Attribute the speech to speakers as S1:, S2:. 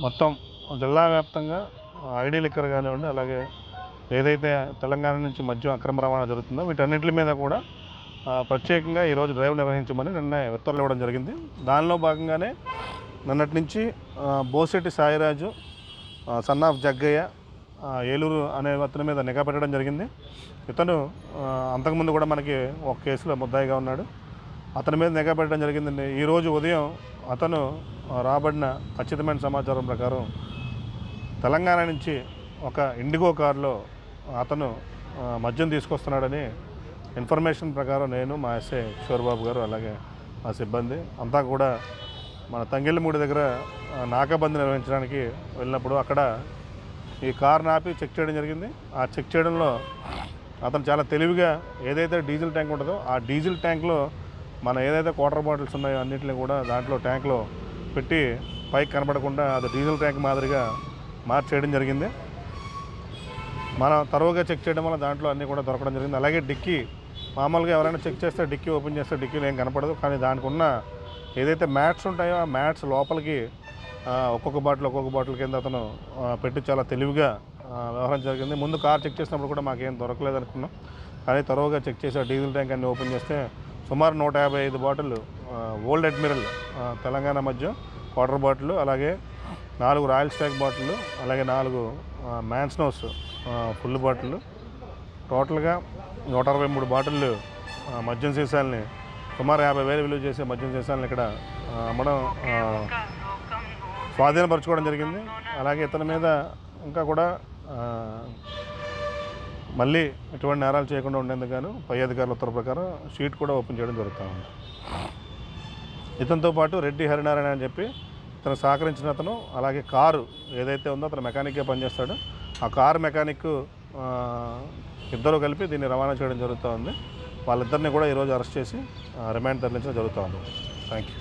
S1: మొత్తం జిల్లా వ్యాప్తంగా ఐడీ లిక్కర్ కానివ్వండి, అలాగే ఏదైతే తెలంగాణ నుంచి మద్యం అక్రమ రవాణా జరుగుతుందో వీటన్నిటి మీద కూడా ప్రత్యేకంగా ఈరోజు డ్రైవ్ నిర్వహించమని నిన్న ఉత్తర్వులు ఇవ్వడం జరిగింది. దానిలో భాగంగానే నిన్నటి నుంచి బోసెట్టి సాయిరాజు, సన్ ఆఫ్ జగ్గయ్య, ఏలూరు అనే అతని మీద నిఘా పెట్టడం జరిగింది. ఇతను అంతకుముందు కూడా మనకి ఒక కేసులో ముద్దాయిగా ఉన్నాడు. అతని మీద నిఘా పెట్టడం జరిగిందండి. ఈరోజు ఉదయం అతను రాబడిన ఖచ్చితమైన సమాచారం ప్రకారం తెలంగాణ నుంచి ఒక ఇండిగో కారులో అతను మద్యం తీసుకొస్తున్నాడని ఇన్ఫర్మేషన్ ప్రకారం నేను, మా ఎస్ఐ కిషోర్బాబు గారు, అలాగే మా సిబ్బంది అంతా కూడా మన తంగెళ్ళమూడి దగ్గర నాకాబందీ నిర్వహించడానికి వెళ్ళినప్పుడు అక్కడ ఈ కారుని ఆపి చెక్ చేయడం జరిగింది. ఆ చెక్ చేయడంలో అతను చాలా తెలివిగా ఏదైతే డీజిల్ ట్యాంక్ ఉంటుందో ఆ డీజిల్ ట్యాంక్లో మన ఏదైతే క్వార్టర్ బాటిల్స్ ఉన్నాయో అన్నింటినీ కూడా దాంట్లో ట్యాంక్లో పెట్టి పైకి కనబడకుండా అది డీజిల్ ట్యాంక్ మాదిరిగా మార్చేయడం జరిగింది. మనం తరువుగా చెక్ చేయడం వల్ల దాంట్లో అన్నీ కూడా దొరకడం జరిగింది. అలాగే డిక్కీ మామూలుగా ఎవరైనా చెక్ చేస్తే డిక్కీ ఓపెన్ చేస్తే డిక్కీలో ఏం కనపడదు. కానీ దానికి ఉన్న ఏదైతే మ్యాట్స్ ఉంటాయో ఆ మ్యాట్స్ లోపలికి ఒక్కొక్క బాటిల్ కింద అతను పెట్టి చాలా తెలివిగా వ్యవహారం జరిగింది. ముందు కార్ చెక్ చేసినప్పుడు కూడా మాకేం దొరకలేదు అనుకున్నాం. కానీ తరువుగా చెక్ చేసి ఆ డీజిల్ ట్యాంక్ అన్ని ఓపెన్ చేస్తే సుమారు 155 బాటిల్ ఓల్డ్ అడ్మిరల్ తెలంగాణ మధ్య క్వార్టర్ బాటిల్, అలాగే 4 రాయల్ స్టాక్ బాటిల్, అలాగే 4 మ్యాన్స్నోస్ ఫుల్ బాటిల్, టోటల్గా 163 బాటిళ్ళు మద్యం సీసాలని, సుమారు 50,000 విలువ చేసే మద్యం సీసాలని ఇక్కడ అమ్మడం స్వాధీనపరచుకోవడం జరిగింది. అలాగే ఇతని మీద ఇంకా కూడా మళ్ళీ ఎటువంటి నేరాలు చేయకుండా ఉండేందుకు గాను పై అధికారుల ఉత్తర్వు ప్రకారం షీట్ కూడా ఓపెన్ చేయడం జరుగుతూ ఉంది. ఇతనితో పాటు రెడ్డి హరినారాయణ అని చెప్పి ఇతను సహకరించిన అతను, అలాగే కారు ఏదైతే ఉందో అతను మెకానిక్గా పనిచేస్తాడు. ఆ కారు మెకానిక్ ఇద్దరు కలిపి దీన్ని రవాణా చేయడం జరుగుతూ ఉంది. వాళ్ళిద్దరిని కూడా ఈరోజు అరెస్ట్ చేసి రిమాండ్ తరలించడం జరుగుతూ ఉంది. Thank you.